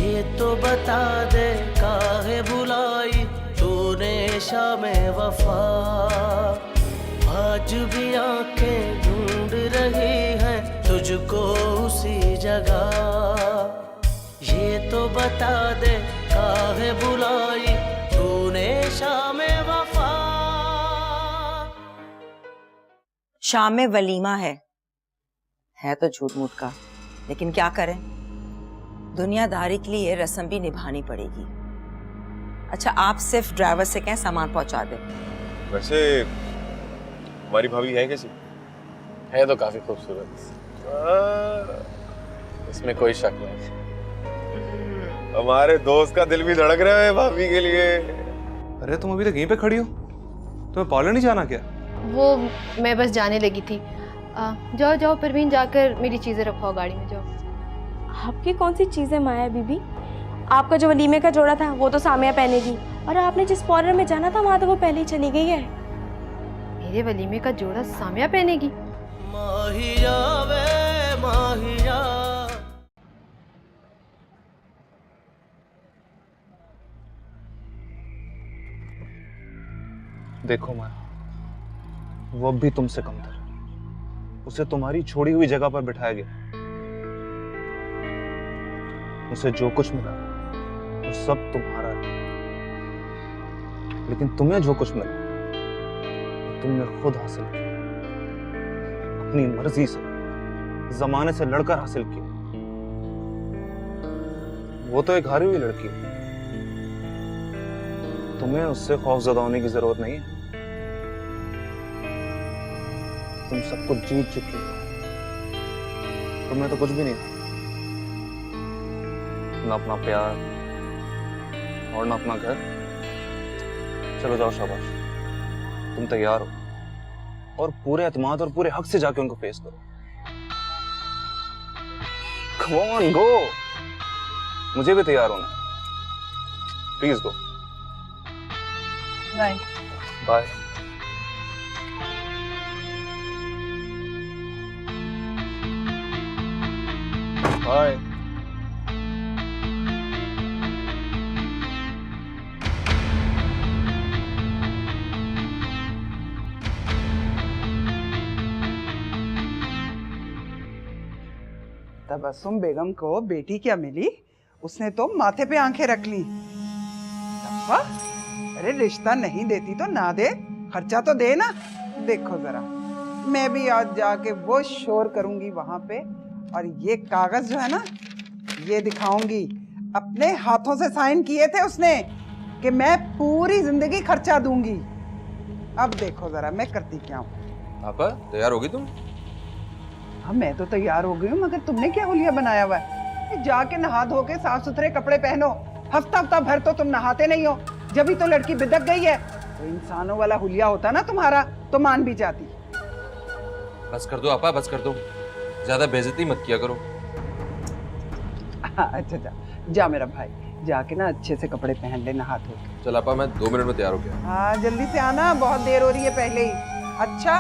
ये तो बता दे काहे बुलाई तूने शामे वफा, आज भी आंखें ढूंढ रही हैं तुझको उसी जगह। ये तो बता दे काहे बुलाई तूने शामे वफा। शाम में वलीमा है तो झूठ मूठ का, लेकिन क्या करें, दुनियादारी के लिए ये रस्म भी निभानी पड़ेगी। अच्छा, आप सिर्फ ड्राइवर से कहें सामान पहुंचा दे। वैसे हमारी भाभी है कैसी? है तो काफी खूबसूरत, इसमें कोई शक नहीं। हमारे दोस्त का दिल भी धड़क रहा है भाभी के लिए। अरे तुम अभी तक यहीं पे खड़ी हो, तुम्हें पार्लर नहीं जाना क्या? वो मैं बस जाने लगी थी। जाओ जाओ परवीन, जाकर मेरी चीजें रखवाओ गाड़ी में, जाओ। आपकी कौन सी चीजें माया बीबी? आपका जो वलीमे का जोड़ा था वो तो सामिया पहनेगी, और आपने जिस पार्लर में जाना था वहां तो वो पहले ही चली गई है। मेरे वलीमे का जोड़ा सामिया पहनेगी? माहिया वे माहिया। देखो माया, वो अब भी तुमसे कमतर है। उसे तुम्हारी छोड़ी हुई जगह पर बिठाया गया। उसे जो कुछ मिला वो सब तुम्हारा है, लेकिन तुम्हें जो कुछ मिला तुमने खुद हासिल किया, अपनी मर्जी से, जमाने से लड़कर हासिल किया। वो तो एक हारी हुई लड़की है, तुम्हें उससे खौफजदा होने की जरूरत नहीं है। तुम सब कुछ जीत चुकी हो, तुम्हें तो कुछ भी नहीं, ना अपना प्यार और ना अपना घर। चलो जाओ, शाबाश, तुम तैयार हो और पूरे एतमाद और पूरे हक से जाके उनको फेस करो। Come on, go! मुझे भी तैयार होना है। Please go. Bye bye. Bye. Tabassum Begum को बेटी क्या मिली, उसने तो माथे पे आंखें रख ली। तब्बा, अरे रिश्ता नहीं देती तो ना दे, खर्चा तो दे ना। देखो जरा, मैं भी आज जाके वो शोर करूंगी वहां पे, और ये कागज जो है ना, ये दिखाऊंगी। अपने हाथों से साइन किए थे उसने कि मैं पूरी जिंदगी खर्चा दूंगी। अब देखो जरा मैं करती क्या हूँ। पापा तैयार होगी तुम? हाँ मैं तो तैयार हो गई हूँ, मगर तुमने क्या हुलिया बनाया हुआ है? जाके नहा धो के साफ सुथरे कपड़े पहनो। हफ्ता हफ्ता भर तो तुम नहाते नहीं हो, जब ही तो लड़की बिदक गई है। तो इंसानों वाला हुलिया होता ना तुम्हारा तो मान भी जाती। बस कर दो आपा, बस कर दो, ज्यादा बेइज्जती मत किया करो। अच्छा अच्छा, जा मेरा भाई, जाके ना अच्छे से कपड़े पहन ले नहा धो के। चल आपा, मैं 2 मिनट में तैयार हो गया। हाँ जल्दी से आना, बहुत देर हो रही है पहले ही। अच्छा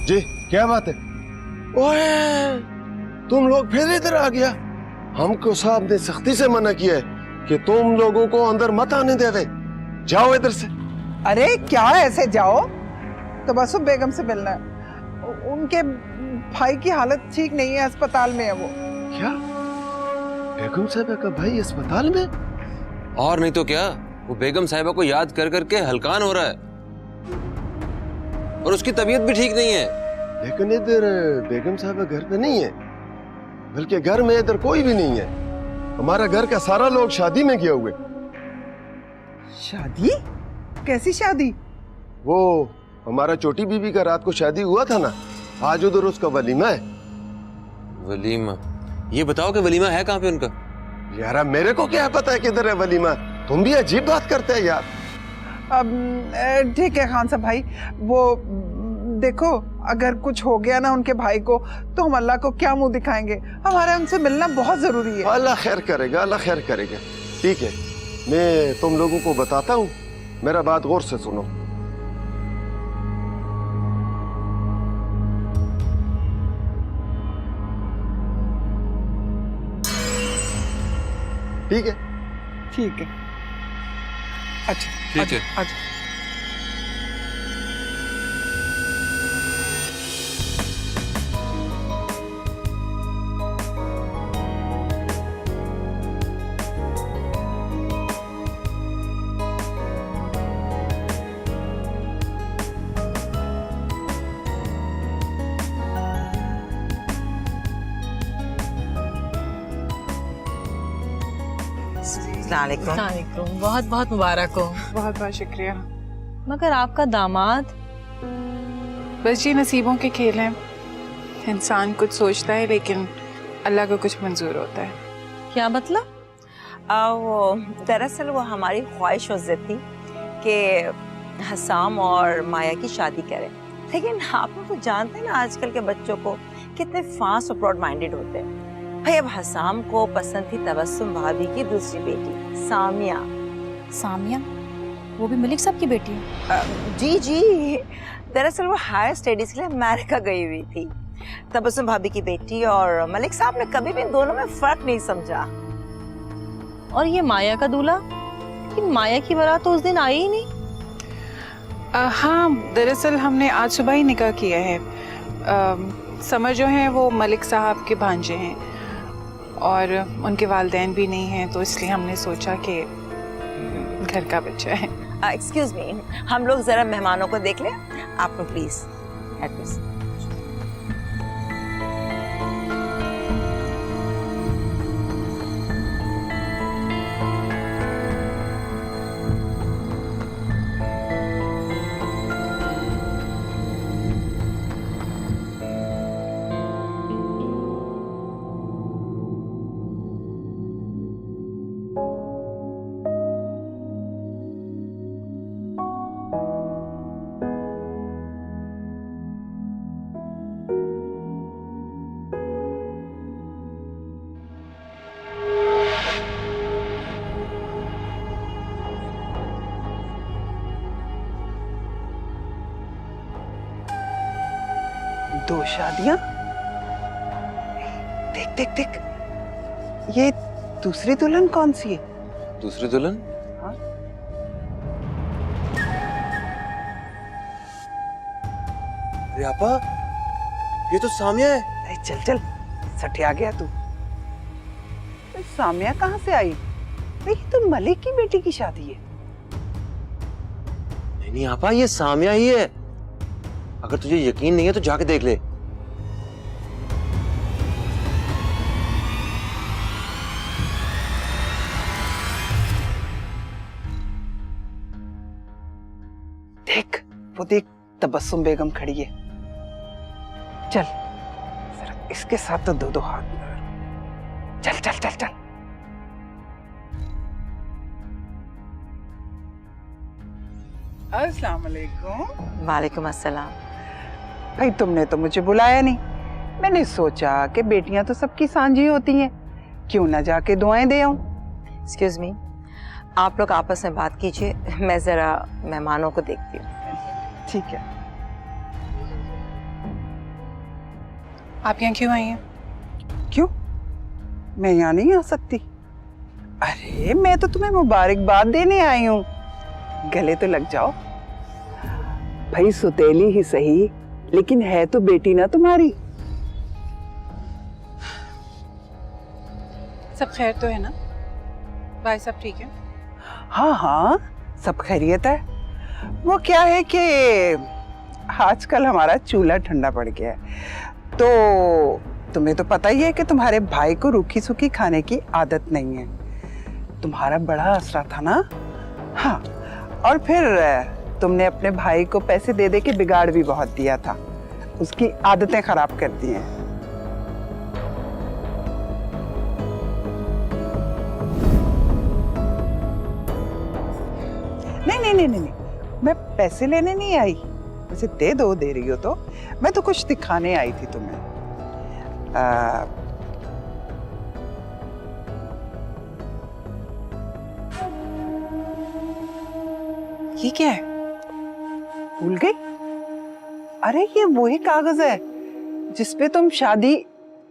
जी क्या बात है? ओए तुम लोग फिर इधर आ गया। हमको साहब ने सख्ती से मना किया है कि तुम लोगों को अंदर मत आने देवे। जाओ इधर से। अरे क्या ऐसे जाओ, तबस्सुम बेगम से मिलना है। उनके भाई की हालत ठीक नहीं है, अस्पताल में है वो। क्या बेगम साहिबा का भाई अस्पताल में? और नहीं तो क्या, वो बेगम साहिबा को याद कर करके हलकान हो रहा है और उसकी तबीयत भी ठीक नहीं है। लेकिन इधर बेगम साहिबा घर पे नहीं है, बल्कि घर में इधर कोई भी नहीं है। हमारा घर का सारा लोग शादी में गए हुए। शादी? कैसी शादी? वो हमारा छोटी बीबी का रात को शादी हुआ था ना, आज उधर उसका वलीमा है। वलीमा? ये बताओ कि वलीमा है कहाँ पे उनका? यार मेरे को क्या पता है किधर है वलीमा, तुम भी अजीब बात करते हैं यार। अब ठीक है खान साहब भाई, वो देखो, अगर कुछ हो गया ना उनके भाई को तो हम अल्लाह को क्या मुंह दिखाएंगे? हमारा उनसे मिलना बहुत जरूरी है। अल्लाह खैर करेगा, अल्लाह खैर करेगा। ठीक है, मैं तुम लोगों को बताता हूँ, मेरा बात गौर से सुनो। ठीक है? ठीक है। अच्छा ठीक है। अच्छा। अस्सलामुअलैकुम। बहुत बहुत मुबारक हो। बहुत बहुत शुक्रिया। मगर आपका दामाद? बस ये नसीबों के खेल हैं। इंसान कुछ सोचता है लेकिन अल्लाह को कुछ मंजूर होता है। क्या मतलब? वो दरअसल वो हमारी ख्वाहिश थी कि हसाम और माया की शादी करें, लेकिन आप लोग तो जानते हैं ना आजकल के बच्चों को कितने फास्ट और ब्रॉड माइंडेड होते हैं। भाई अब हसाम को पसंद थी तबस्सुम भाभी की दूसरी बेटी सामिया। सामिया? वो भी मलिक साहब की बेटी है? जी जी, दरअसल वो हायर स्टडीज के लिए अमेरिका गई हुई थी। तबस्सुम भाभी की बेटी और मलिक साहब ने कभी भी इन दोनों में फर्क नहीं समझा। और ये माया का दूल्हा? लेकिन माया की बारात तो उस दिन आई ही नहीं। हाँ, दरअसल हमने आज सुबह ही निकाह किया है। समर जो हैं वो मलिक साहब के भांजे हैं और उनके वालिदैन भी नहीं हैं, तो इसलिए हमने सोचा कि घर का बच्चा है। एक्सक्यूज मी, हम लोग जरा मेहमानों को देख लें। आप लोग प्लीज एडमिस। दो शादियां? देख देख देख, ये दूसरी दुल्हन कौन सी है? दूसरी दुल्हन? हाँ? अरे आपा, ये तो सामिया है। अरे चल चल, सठिया गया तू। अरे सामिया कहाँ से आई? ये तो मलिक की बेटी की शादी है। नहीं आपा, ये सामिया ही है। अगर तुझे यकीन नहीं है तो जाके देख ले। देख, वो देख, तबस्सुम बेगम खड़ी है। चल जरा इसके साथ तो दो दो हाथ मिला। चल चल चल चल। अस्सलाम वालेकुम। वालेकुम अस्सलाम। भाई तुमने तो मुझे बुलाया नहीं। मैंने सोचा कि बेटियां तो सबकी सांझी होती हैं, क्यों ना जाके दुआएं दे आऊं। एक्सक्यूज मी, आप लोग आपस में बात कीजिए, मैं जरा मेहमानों को देखती हूँ। ठीक है। आप यहाँ क्यों आई हैं? क्यों? मैं यहाँ नहीं आ सकती? अरे मैं तो तुम्हें मुबारकबाद देने आई हूँ। गले तो लग जाओ। भाई सुतेली ही सही, लेकिन है तो बेटी ना तुम्हारी। सब खैर तो है ना? भाई सब ठीक है? हाँ हाँ, सब खैरियत है। वो क्या है कि आजकल हमारा चूल्हा ठंडा पड़ गया है, तो तुम्हें तो पता ही है कि तुम्हारे भाई को रूखी सूखी खाने की आदत नहीं है। तुम्हारा बड़ा आसरा था ना। हाँ, और फिर तुमने अपने भाई को पैसे दे दे के बिगाड़ भी बहुत दिया था, उसकी आदतें खराब कर दी हैं। नहीं नहीं नहीं नहीं, मैं पैसे लेने नहीं आई, वैसे दे दो, दे रही हो तो। मैं तो कुछ दिखाने आई थी तुम्हें। ये क्या है? भूल गई? अरे ये वही कागज है जिसपे तुम शादी,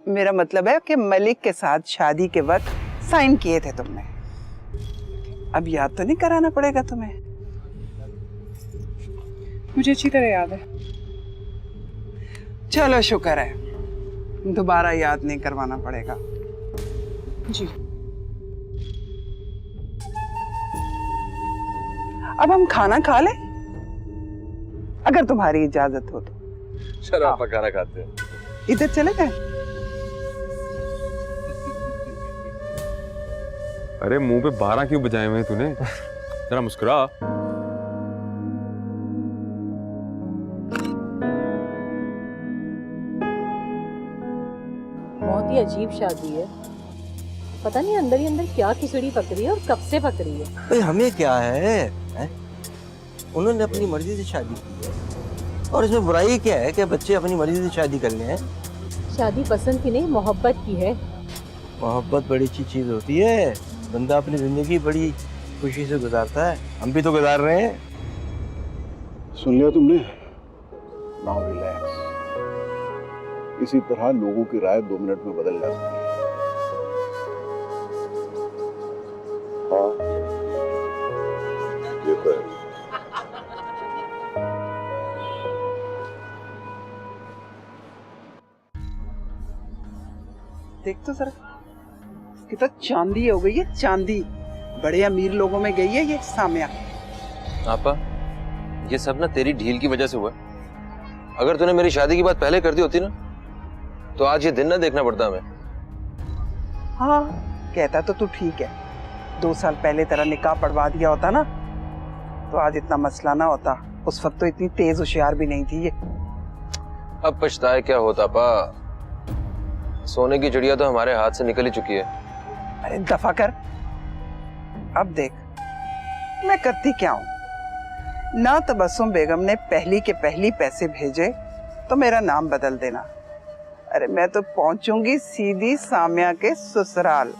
मेरा मतलब है कि मलिक के साथ शादी के वक्त साइन किए थे तुमने। अब याद तो नहीं कराना पड़ेगा तुम्हें। मुझे अच्छी तरह याद है। चलो शुक्र है, दोबारा याद नहीं करवाना पड़ेगा। जी। अब हम खाना खा लें, अगर तुम्हारी इजाजत हो तो। चलो आप खाना खाते हैं। इधर चले गए? अरे मुंह पे 12 क्यों बजाए हुए हैं तूने? जरा मुस्कुरा। बहुत ही अजीब शादी है, पता नहीं अंदर ही अंदर क्या खिचड़ी पक रही है और कब से पक रही है। भाई हमें क्या है? उन्होंने अपनी मर्जी से शादी की है, और इसमें बुराई क्या है कि बच्चे अपनी मर्जी से शादी कर ले हैं? शादी पसंद की नहीं, मोहब्बत की है। मोहब्बत बड़ी अच्छी चीज होती है, बंदा अपनी जिंदगी बड़ी खुशी से गुजारता है। हम भी तो गुजार रहे हैं। सुन लिया तुमने? Now relax. इसी तरह लोगों की राय 2 मिनट में बदल जाती है। हाँ, ये तो है। देख तो जरा, कितना चांदी हो गई है, चांदी। बड़े अमीर लोगों में गई है ये सामिया। आपा, ये सब ना तेरी ढील की वजह से हुआ। अगर तूने मेरी शादी की बात पहले कर दी होती ना, तो आज ये दिन ना देखना पड़ता हमें। हाँ, कहता तो तू ठीक है। 2 साल पहले तेरा निकाह पढ़वा दिया होता ना, तो आज इतना मसला ना होता। उस वक्त तो इतनी तेज होशियार भी नहीं थी ये। अब पछताए क्या होता पा, सोने की चिड़िया तो हमारे हाथ से निकल ही चुकी है। अरे दफा कर। अब देख मैं करती क्या हूं ना। तबस्सुम बेगम ने पहली के पहली पैसे भेजे तो मेरा नाम बदल देना। अरे मैं तो पहुंचूंगी सीधी सामिया के ससुराल।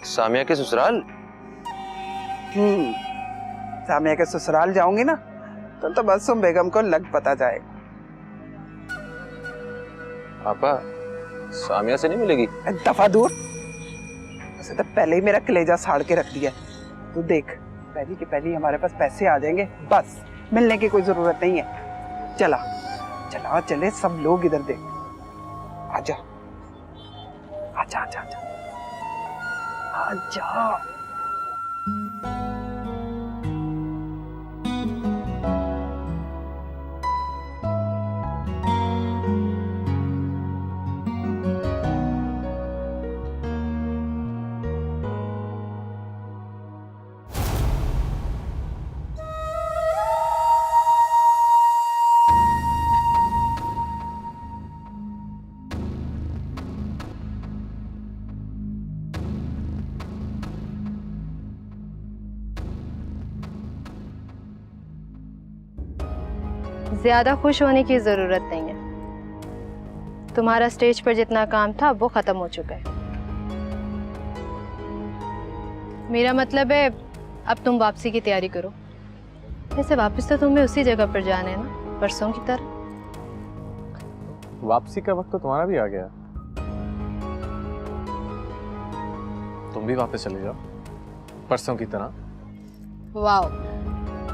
सामिया के ससुराल? सामिया के ससुराल जाऊंगी ना, तो तबस्सुम बेगम को लग पता जाएगा। आपा, सामिया से नहीं मिलेगी? दफा दूर। वैसे तो पहले ही मेरा कलेजा साड़ के रख दिया। तू देख, पहली के पहली हमारे पास पैसे आ जाएंगे, बस मिलने की कोई जरूरत नहीं है। चला चला चले सब लोग इधर देख। आजा आजा आजा आजा आजा। ज्यादा खुश होने की जरूरत नहीं है। तुम्हारा स्टेज पर जितना काम था वो खत्म हो चुका है। मेरा मतलब है अब तुम वापसी की तैयारी करो। वैसे वापस तो तुम्हें उसी जगह पर जाना है ना, परसों की तरह। वापसी का वक्त तो तुम्हारा भी आ गया, तुम भी वापस चले जाओ परसों की तरह। वाओ,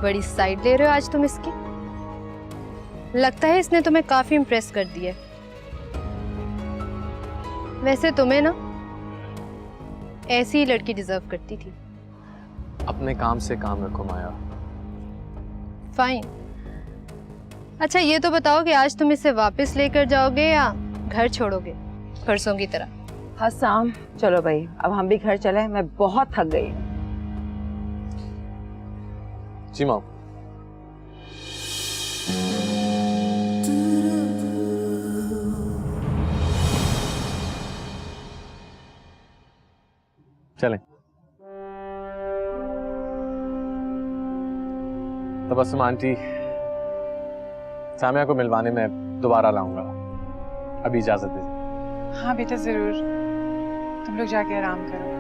बड़ी साइड ले रहे हो आज तुम इसकी। लगता है इसने तुम्हें काफी इम्प्रेस कर दिया। वैसे तुम्हें ना ऐसी ही लड़की डिजर्व करती थी। अपने काम से काम रखो माया। फाइन। अच्छा ये तो बताओ कि आज तुम इसे वापस लेकर जाओगे या घर छोड़ोगे परसों की तरह? हाँ शाम, चलो भाई अब हम भी घर चले, मैं बहुत थक गई हूँ। जी माँ। चलें। तबस्सुम आंटी, सामिया को मिलवाने में दोबारा लाऊंगा। अभी इजाजत दीजिए। हाँ बेटा जरूर, तुम लोग जाके आराम करो।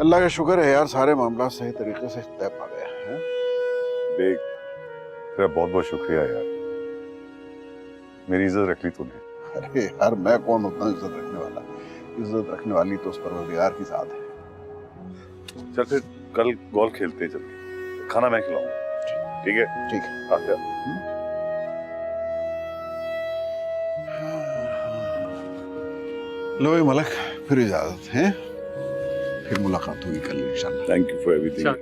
अल्लाह का शुक्र है यार, सारे मामला सही तरीके से तय पा गया है। देख, तेरा बहुत बहुत शुक्रिया यार, मेरी इज्जत रख ली तूने। अरे यार मैं कौन होता हूँ इज्जत रखने वाला? इज्जत रखने वाली तो उस परवरदिगार की साथ है। चल फिर कल गोल्फ खेलते हैं, चल खाना मैं खिलाऊंगा। ठीक है? ठीक है। आते हैं। लो भाई मलक, फिर इजाजत है, फिर मुलाकात होगी कल इंशाल्लाह। Thank you for everything.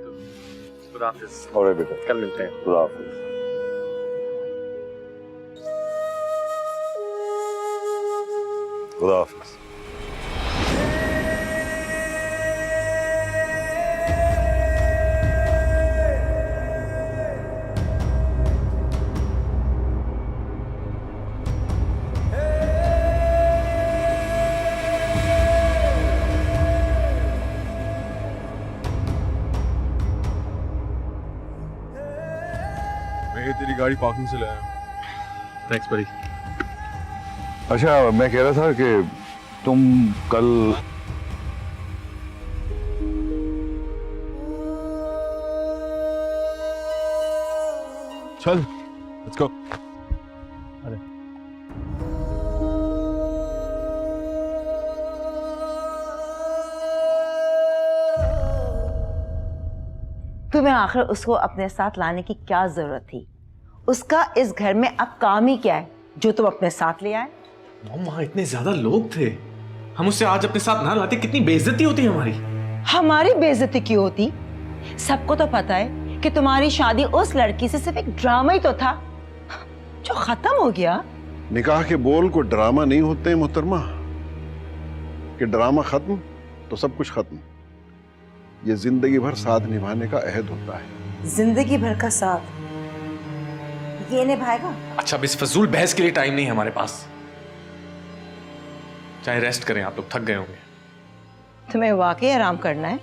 खुदा हाफिज। और बेटा कल मिलते हैं। खुदा हाफिज। खुदा हाफिज। मैं तेरी गाड़ी पार्किंग से लाया। थैंक्स बड़ी। अच्छा, मैं कह रहा था कि तुम कल चल लेट्स गो। अरे तुम्हें आखिर उसको अपने साथ लाने की क्या जरूरत थी? उसका इस घर में अब काम ही क्या है जो तुम अपने साथ ले आए? वहाँ इतने ज्यादा लोग थे, हम उससे आज अपने साथ ना लाते कितनी बेइज्जती होती हमारी। हमारी बेइज्जती क्यों होती? सबको तो पता है कि तुम्हारी शादी उस लड़की से सिर्फ एक ड्रामा ही तो था जो खत्म हो गया। निकाह के बोल को ड्रामा नहीं होते हैं मोहतरमा, कि ड्रामा खत्म तो सब कुछ खत्म। ये जिंदगी भर साथ निभाने का अहद होता है। जिंदगी भर का साथ ये निभाएगा? अच्छा, अब इस फजूल बहस के लिए टाइम नहीं है हमारे पास। चाहे रेस्ट करें, आप लोग थक गए होंगे। तुम्हें वाकई आराम करना है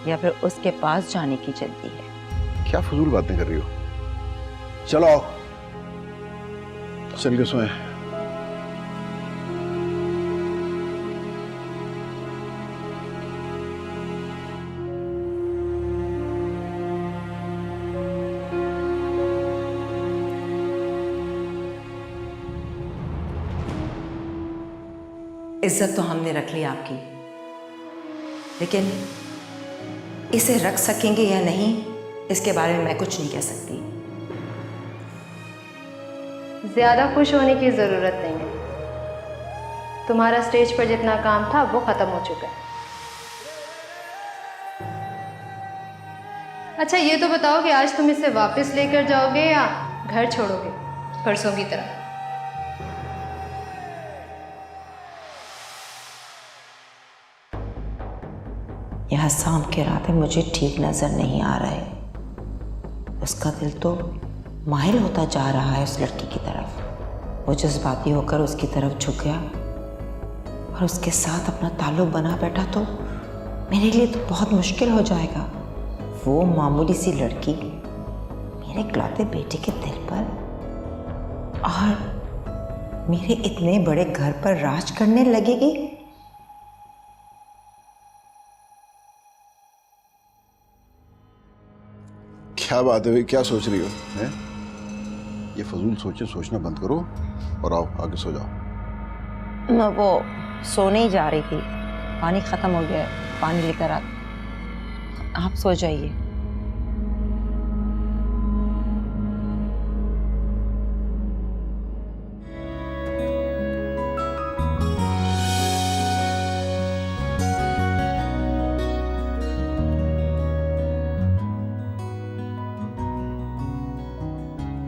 या फिर उसके पास जाने की जल्दी है? क्या फजूल बातें कर रही हो? चलो आओ, चल के सोएं। इज्जत तो हमने रख ली आपकी, लेकिन इसे रख सकेंगे या नहीं इसके बारे में मैं कुछ नहीं कह सकती। ज़्यादा खुश होने की ज़रूरत नहीं है। तुम्हारा स्टेज पर जितना काम था वो ख़त्म हो चुका है। अच्छा ये तो बताओ कि आज तुम इसे वापस लेकर जाओगे या घर छोड़ोगे परसों की तरह? यह शाम के रातें मुझे ठीक नजर नहीं आ रहे। उसका दिल तो माहिल होता जा रहा है उस लड़की की तरफ। वो जज्बाती होकर उसकी तरफ झुक गया और उसके साथ अपना ताल्लुक बना बैठा तो मेरे लिए तो बहुत मुश्किल हो जाएगा। वो मामूली सी लड़की मेरे इकलौते बेटे के दिल पर और मेरे इतने बड़े घर पर राज करने लगेगी। क्या बात है भाई, क्या सोच रही हो? हैं? ये फजूल सोचे सोचना बंद करो और आओ आगे सो जाओ। मैं वो सोने ही जा रही थी, पानी खत्म हो गया, पानी लेकर आप सो जाइए।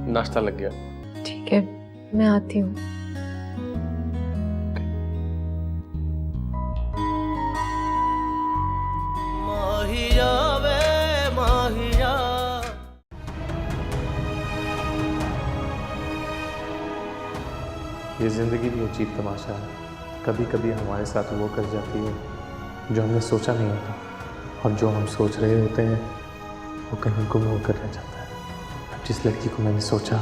नाश्ता लग गया। ठीक है, मैं आती हूँ। ये ज़िंदगी भी अजीब तमाशा है। कभी कभी हमारे साथ वो कर जाती है जो हमने सोचा नहीं होता, और जो हम सोच रहे होते हैं वो कहीं गुम होकर रह जाता है। जिस लड़की को मैंने सोचा,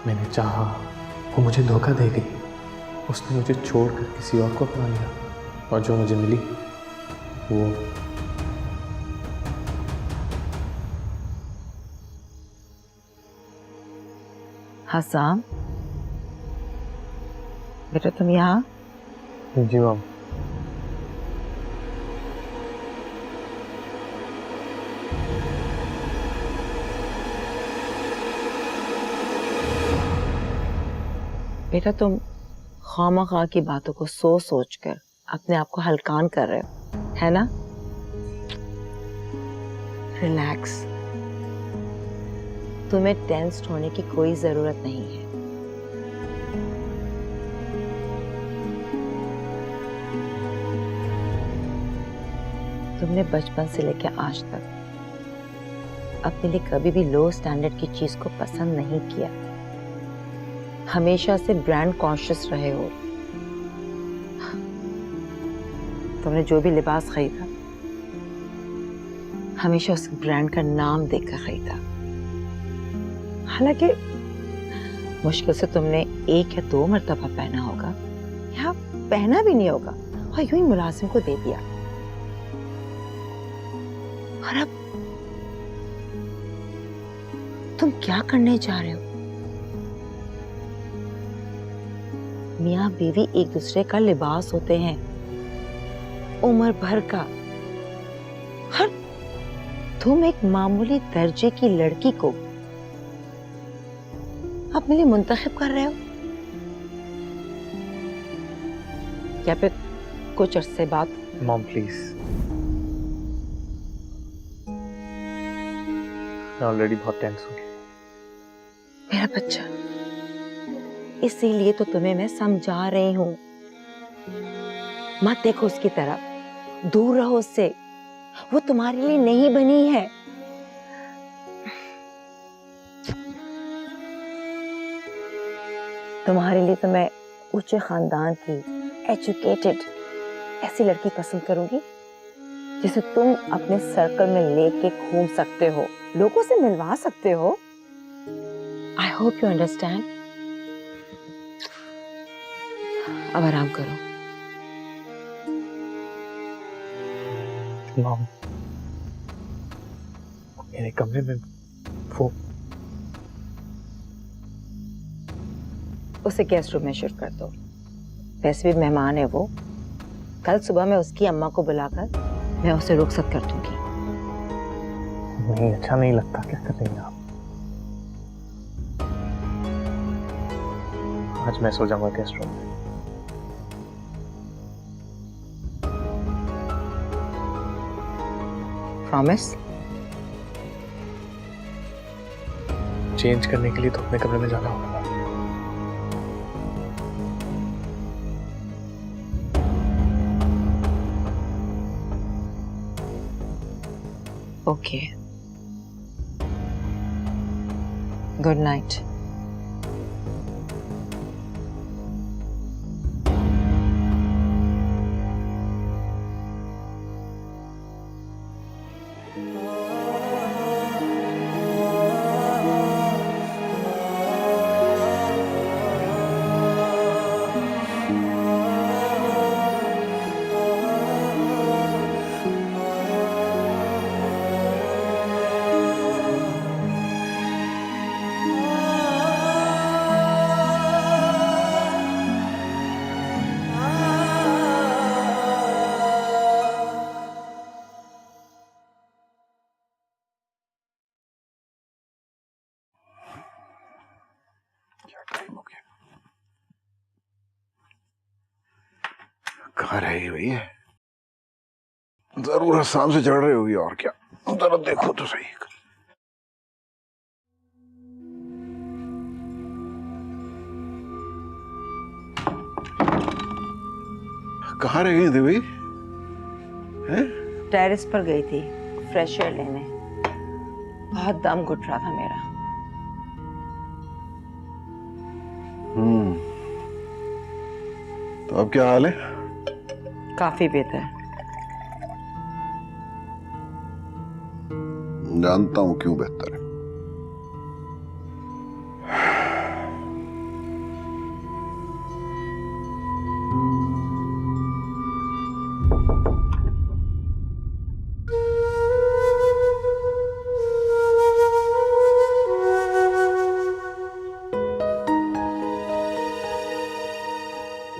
मैंने चाहा, वो मुझे धोखा दे गई। उसने मुझे छोड़कर किसी और को अपना लिया, और जो मुझे मिली वो हसाम, बेटा तुम यहाँ? जी मैम। बेटा तुम खामखा की बातों को सोच कर अपने आप को हल्कान कर रहे हो, है ना? रिलैक्स, तुम्हें टेंस्ड होने की कोई जरूरत नहीं है। तुमने बचपन से लेकर आज तक अपने लिए कभी भी लो स्टैंडर्ड की चीज को पसंद नहीं किया। हमेशा से ब्रांड कॉन्शियस रहे हो। तुमने जो भी लिबास खरीदा हमेशा उस ब्रांड का नाम देखकर खरीदा। हालांकि मुश्किल से तुमने 1 या 2 मर्तबा पहना होगा, या पहना भी नहीं होगा, और यूं ही मुलाजिम को दे दिया। और अब तुम क्या करने जा रहे हो? मियाँ बीवी एक दूसरे का लिबास होते हैं, उम्र भर का। हर तुम एक मामूली दर्जे की लड़की को अपने लिए मुंतखब कर रहे हो, या फिर कुछ अरसे बाद? मॉम प्लीज, मैं ऑलरेडी बहुत टेंस हूँ। मेरा बच्चा, इसीलिए तो तुम्हें मैं समझा रही हूँ, मत देखो उसकी तरफ, दूर रहो उससे। वो तुम्हारे लिए नहीं बनी है। तुम्हारे लिए तो मैं ऊंचे खानदान की, एजुकेटेड ऐसी लड़की पसंद करूंगी जिसे तुम अपने सर्कल में लेके घूम सकते हो, लोगों से मिलवा सकते हो। I hope you understand. अब आराम करो। मॉम, मेरे कमरे में वो उसे गेस्ट रूम में शिफ्ट कर दो। वैसे भी मेहमान है वो। कल सुबह मैं उसकी अम्मा को बुलाकर मैं उसे रुखसत कर दूंगी। नहीं, अच्छा नहीं लगता। क्या कर रही हैं आप? आज मैं सो जाऊंगा गेस्ट रूम में। प्रॉमिस? चेंज करने के लिए तो अपने कमरे में जाना होगा। Okay, good night. कहाँ रही भैया? जरूर हसाम से चढ़ रही होगी, और क्या। जरा देखो तो सही। कहाँ रह गई थी भाई? टेरेस पर गई थी फ्रेश एयर लेने। बहुत दम घुट रहा था मेरा। अब क्या हाल है? काफी बेहतर। जानता हूं क्यों बेहतर है।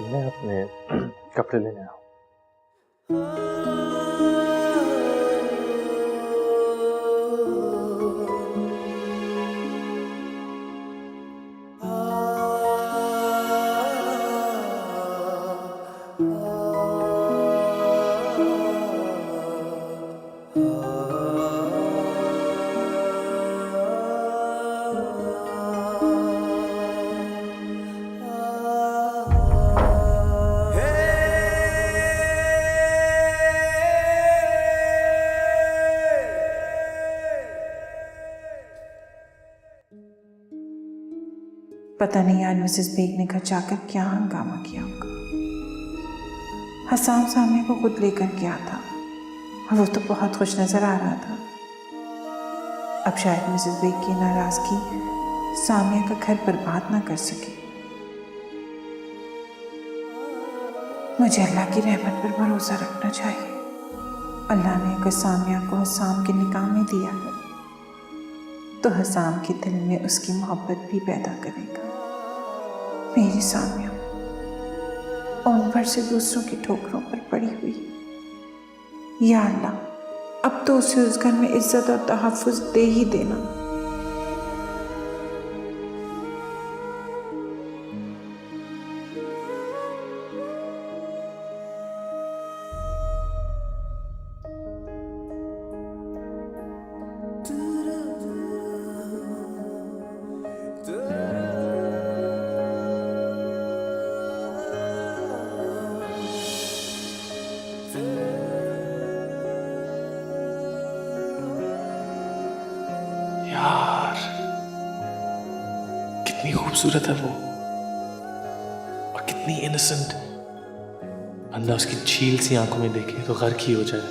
मैं अपने कपड़े लेने आऊँ। पता नहीं आज मिसेस बेग ने घर जाकर क्या हंगामा किया होगा। हसाम सामने को खुद लेकर गया था और वो तो बहुत खुश नजर आ रहा था। अब शायद मिसेस बेग की नाराजगी सामिया का घर बर्बाद ना कर सके। मुझे अल्लाह की रहमत पर भरोसा रखना चाहिए। अल्लाह ने अगर सामिया को हसाम के निकाह में दिया है तो हसाम के दिल में उसकी मोहब्बत भी पैदा करेगा। मेरी सामिया उन पर से दूसरों की ठोकरों पर पड़ी हुई। या अल्लाह अब तो उसे उस घर में इज्जत और तहफ्फुज़ दे ही देना। यार कितनी खूबसूरत है वो और कितनी इनोसेंट। बंदा उसकी झील सी आंखों में देखे तो गर्क ही हो जाए।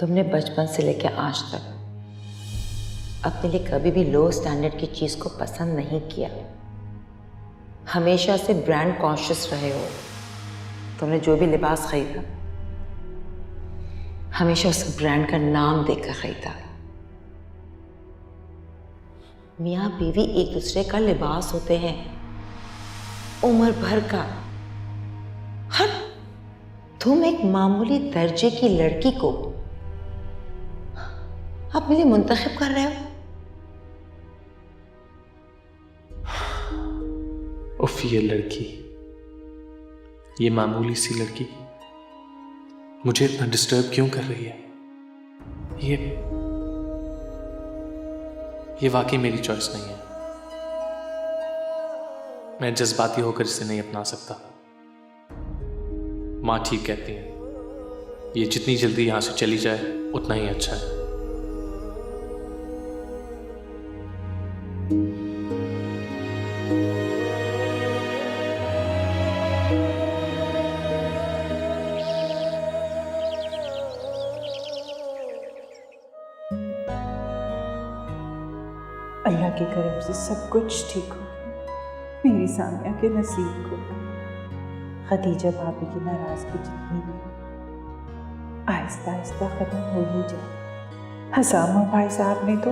तुमने बचपन से लेकर आज तक अपने लिए कभी भी लो स्टैंडर्ड की चीज को पसंद नहीं किया। हमेशा से ब्रांड कॉन्शियस रहे हो। तुमने जो भी लिबास खरीदा हमेशा उस ब्रांड का नाम देखकर खरीदा। मियाँ बीवी एक दूसरे का लिबास होते हैं, उम्र भर का। हाँ, तुम एक मामूली दर्जे की लड़की को अपने लिए मुंतखब कर रहे हो। उफ, ये लड़की, ये मामूली सी लड़की मुझे इतना डिस्टर्ब क्यों कर रही है? ये वाकई मेरी चॉइस नहीं है। मैं जज्बाती होकर इसे नहीं अपना सकता। माँ ठीक कहती है, ये जितनी जल्दी यहां से चली जाए उतना ही अच्छा है। अल्लाह के करम से सब कुछ ठीक हो गया। मेरी सामिया के नसीब को खदीजा भाभी की नाराजगी जितनी भी आहिस्ता आहिस्ता खत्म हो ही जाए। हसामा भाई साहब ने तो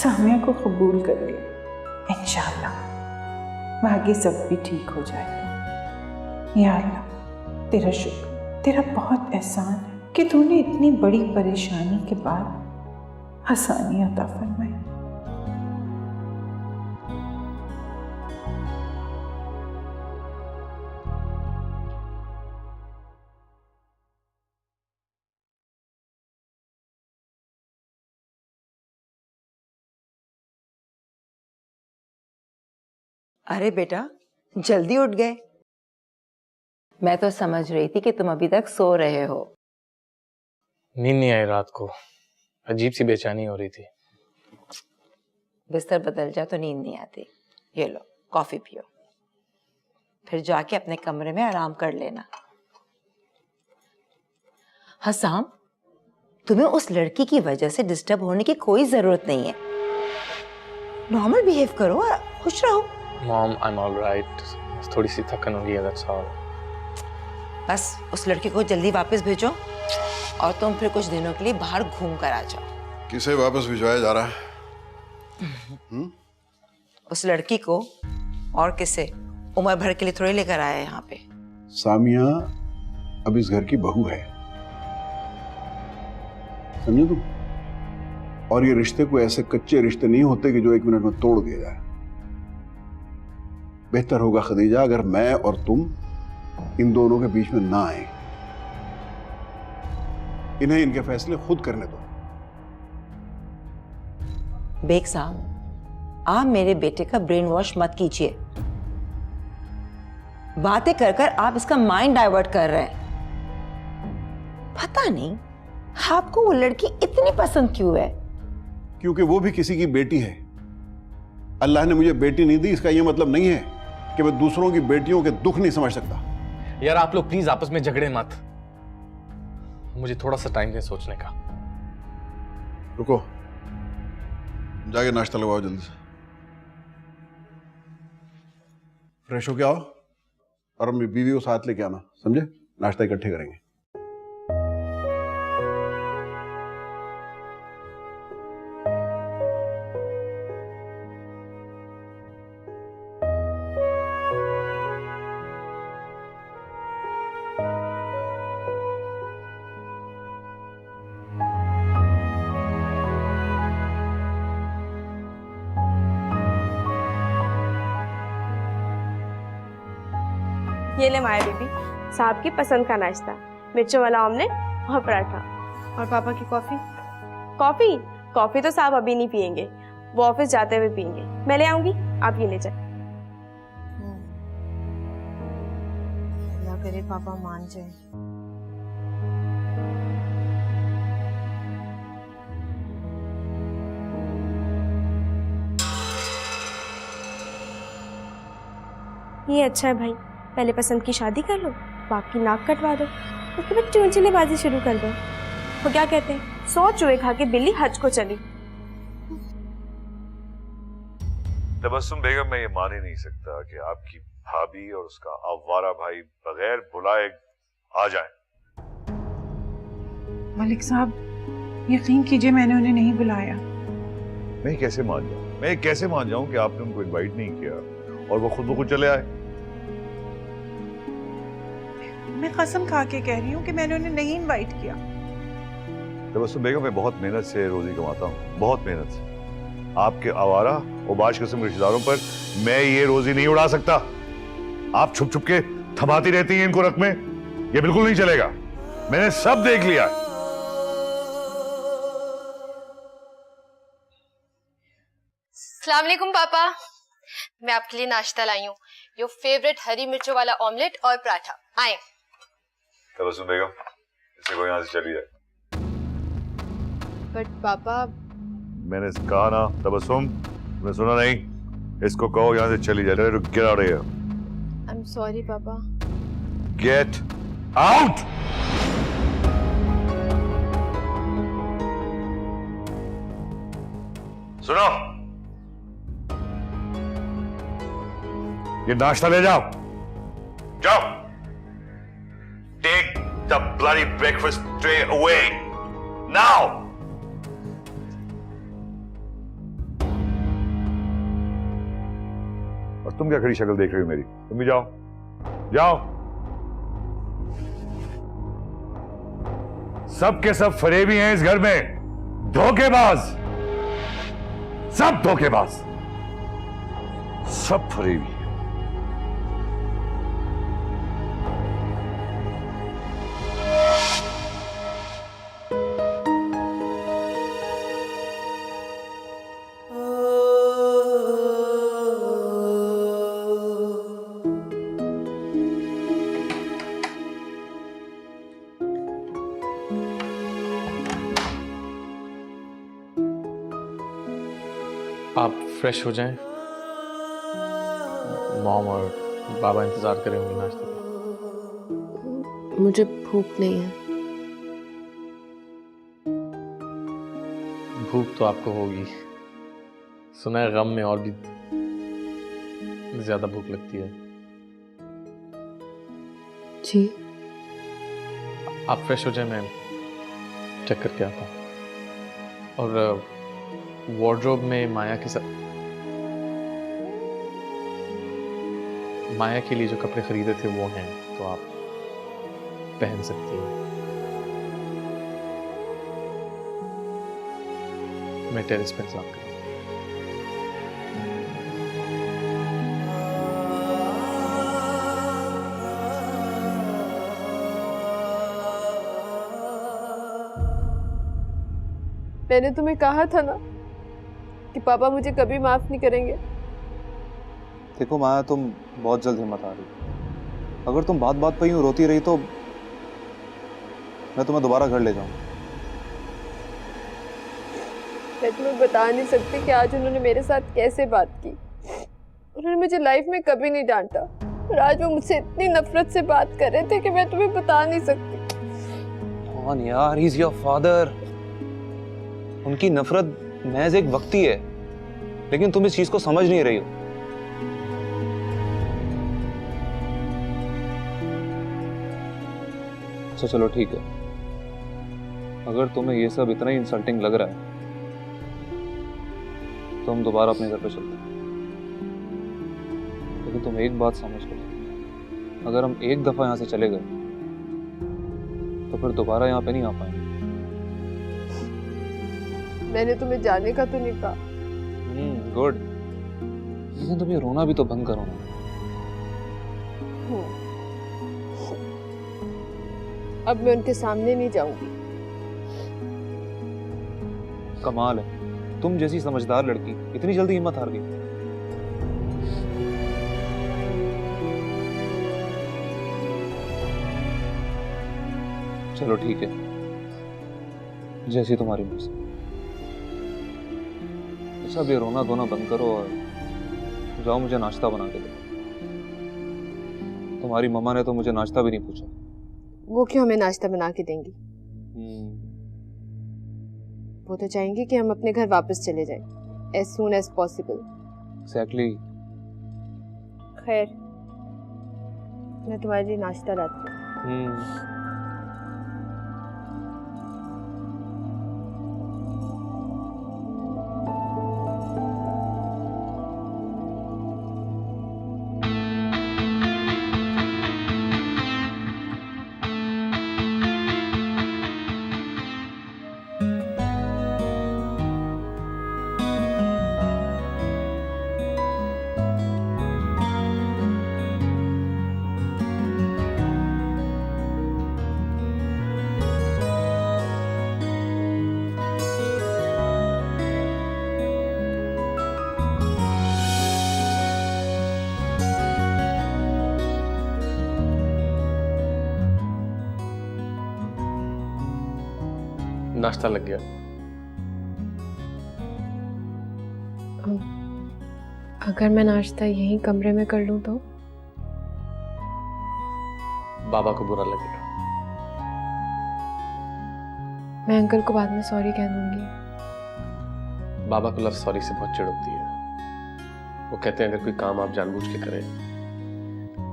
सामिया को कबूल कर लिया। इंशाअल्लाह आगे सब भी ठीक हो जाएगा। या अल्लाह तेरा शुक्र, तेरा बहुत एहसान है कि तूने इतनी बड़ी परेशानी के बाद आसानी अता फरमाई। अरे बेटा, जल्दी उठ गए। मैं तो समझ रही थी कि तुम अभी तक सो रहे हो। नींद नहीं आई रात को, अजीब सी बेचैनी हो रही थी। बिस्तर बदल जा तो नींद नहीं आती। ये लो कॉफी पियो। फिर जाके अपने कमरे में आराम कर लेना। हसाम, तुम्हें उस लड़की की वजह से डिस्टर्ब होने की कोई जरूरत नहीं है। नॉर्मल बिहेव करो और खुश रहो। Mom, I am alright. थोड़ी सी थकन होगी, दैट्स ऑल। बस उस लड़की को जल्दी वापस भेजो और तुम फिर कुछ दिनों के लिए बाहर घूम कर आ जाओ। किसे वापस भिजवाया जा रहा है? उस लड़की को, और किसे? उम्र भर के लिए थोड़ी लेकर आया है यहाँ पे। सामिया अब इस घर की बहू है, समझे तुम? और ये रिश्ते को ऐसे कच्चे रिश्ते नहीं होते कि जो 1 मिनट में तोड़ दिया जाए। बेहतर होगा खदीजा अगर मैं और तुम इन दोनों के बीच में ना आए। इन्हें इनके फैसले खुद करने दो। बेग साहब, आप मेरे बेटे का ब्रेन वॉश मत कीजिए। बातें कर कर आप इसका माइंड डाइवर्ट कर रहे हैं। पता नहीं आपको वो लड़की इतनी पसंद क्यों है। क्योंकि वो भी किसी की बेटी है। अल्लाह ने मुझे बेटी नहीं दी, इसका यह मतलब नहीं है कि मैं दूसरों की बेटियों के दुख नहीं समझ सकता। यार आप लोग प्लीज आपस में झगड़े मत, मुझे थोड़ा सा टाइम दें सोचने का। रुको, जाके नाश्ता लगाओ जल्दी से। फ्रेश होके आओ और अपनी बीवी को साथ लेके आना, समझे? नाश्ता इकट्ठे करेंगे। ये ले माया बीबी, साहब की पसंद का नाश्ता, मिर्चों वाला ऑमलेट और पराठा। और पापा की कॉफी। कॉफी? कॉफी तो साहब अभी नहीं पियेंगे, वो ऑफिस जाते हुए पियेंगे। मैं ले आऊंगी, आप ये ले जाए। अल्लाह करे पापा मान जाए। ये अच्छा है भाई, पहले पसंद की शादी कर लो, बाप की नाक कटवा दो, उसके बाद चूंचलेबाजी शुरू कर दो। वो क्या कहते हैं, 100 चूहे खा के बिल्ली हज को चली। तबस्सुम बेगम, मैं ये मान ही नहीं सकता कि आपकी भाभी और उसका आवारा भाई बगैर बुलाए आ जाएं। मलिक साहब, यकीन कीजिए मैंने उन्हें नहीं बुलाया। मैं कैसे मान जाऊं? मैं कैसे मान जाऊं कि आपने उनको इनवाइट नहीं किया और वो खुद ब खुद चले आए? मैं कसम खा के कह रही हूँ कि मैंने उन्हें नहीं इनवाइट किया। तबस्सुम बेगम, मैं बहुत मेहनत से रोजी कमाता हूँ, बहुत मेहनत से। आपके आवारा और बाश किस्म के रिश्तेदारों पर मैं ये रोजी नहीं उड़ा सकता। आप छुप छुप के थमाती रहती हैं इनको रकमें, ये बिल्कुल नहीं चलेगा। मैंने सब देख लिया। अस्सलाम वालेकुम पापा, मैं आपके लिए नाश्ता लाई हूँ, योर फेवरेट हरी मिर्चों वाला ऑमलेट और पराठा। आए। तबस्सुम बेगम, इसे को यहाँ से चली जाए। बट पापा, मैंने कहा ना तबस्सुम, तुमने सुना नहीं? इसको कहो यहाँ से चली जाए। Get out of here. I am sorry पापा। Get out. सुनो, ये नाश्ता ले जाओ, जाओ। Take the bloody breakfast tray away now. और तुम क्या खड़ी शक्ल देख रही हो मेरी? तुम भी जाओ, जाओ। सब के सब फरेबी हैं इस घर में, धोखेबाज, सब धोखेबाज, सब फरेबी। आप फ्रेश हो जाएं, मॉम और बाबा इंतजार करे होंगे नाश्ते का। मुझे भूख नहीं है। भूख तो आपको होगी, सुना है गम में और भी ज्यादा भूख लगती है। जी आप फ्रेश हो जाए, मैं चेक करके आता हूँ। और वार्डरोब में माया के साथ माया के लिए जो कपड़े खरीदे थे वो हैं, तो आप पहन सकती हैं। मैं टेरेस पे इंतजार करूँ। मैंने तुम्हें कहा था ना कि पापा मुझे कभी माफ नहीं करेंगे। देखो माया, तुम बहुत जल्द हिम्मत आ रही। अगर तुम बात बात पर यूं रोती रही तो मैं तुम्हें दोबारा घर ले जाऊंगा। मैं तुम्हें बता नहीं सकती कि आज उन्होंने मेरे साथ कैसे बात की। उन्होंने मुझे लाइफ में कभी नहीं डांटा, और आज वो मुझसे इतनी नफरत से बात कर रहे थे कि मैं तुम्हें बता नहीं सकती। कौन यार, ही इज योर फादर। उनकी नफरत महज एक वक्ती है, लेकिन तुम इस चीज को समझ नहीं रही हो। अच्छा चलो ठीक है, अगर तुम्हें ये सब इतना ही इंसल्टिंग लग रहा है तो हम दोबारा अपने घर पे चलते हैं। लेकिन तुम एक बात समझ लो, अगर हम एक दफा यहाँ से चले गए तो फिर दोबारा यहाँ पे नहीं आ पाएंगे। मैंने तुम्हें जाने का तो नहीं कहा। गुड, लेकिन तुम ये रोना भी तो बंद करो ना। अब मैं उनके सामने नहीं जाऊंगी। कमाल है, तुम जैसी समझदार लड़की इतनी जल्दी हिम्मत हार गई। चलो ठीक है, जैसी तुम्हारी मर्जी। अच्छा अब ये रोना धोना बंद करो और जाओ मुझे नाश्ता बना के दो। तुम्हारी मम्मा ने तो मुझे नाश्ता भी नहीं पूछा। वो क्यों हमें नाश्ता बना के देंगी? वो तो चाहेंगे कि हम अपने घर वापस चले जाएं as soon as possible। Exactly। खैर, मैं तुम्हारे लिए नाश्ता लाती हूँ। नाश्ता लग गया। अगर मैं नाश्ता यहीं कमरे में कर लूं तो? बाबा को बुरा लगेगा। मैं अंकल को बाद में सॉरी कह दूंगी। बाबा को लव सॉरी से बहुत चिढ़ होती है। वो कहते हैं अगर कोई काम आप जानबूझ के करें,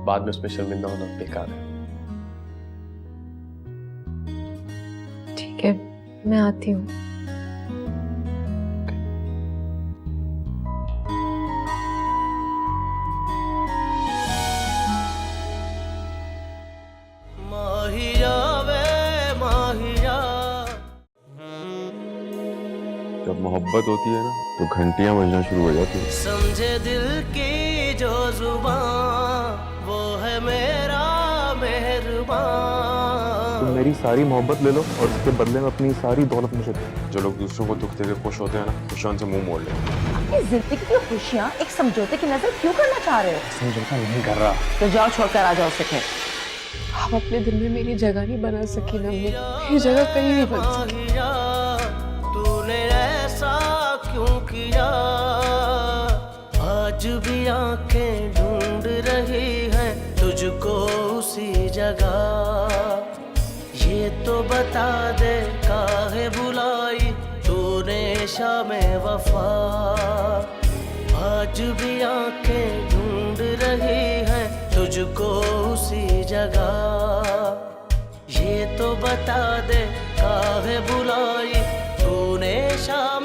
बाद में उसमें शर्मिंदा होना बेकार है। ठीक है, मैं आती हूँ। जब मोहब्बत होती है ना तो घंटियां बजना शुरू हो जाती हैं। समझे दिल की जो जुबान वो है मेरा मेहरबान। तुम मेरी सारी मोहब्बत ले लो और उसके बदले में अपनी सारी दौलत मुझे दो। जो लोग दूसरों को दुख देकर खुश होते हैं ना, खुशियों से मुंह मोड़ लेते हैं। अपनी जिंदगी की खुशियाँ एक समझौते की नजर क्यों करना चाह रहे हो? समझौता नहीं कर रहा। तो जाओ, छोड़कर आ जाओ उसे फिर। आप अपने दिल में मेरी जगह नहीं बना सकी ना, मेरी जगह कहीं नहीं बन सकी। तूने ऐसा क्यों किया? आज भी आंखें ढूंढ रही जगह। ये तो बता दे काहे बुलाई तूने शाम वफा। आज भी आंखें ढूंढ रही हैं तुझको उसी जगह। ये तो बता दे काहे बुलाई तूने शाम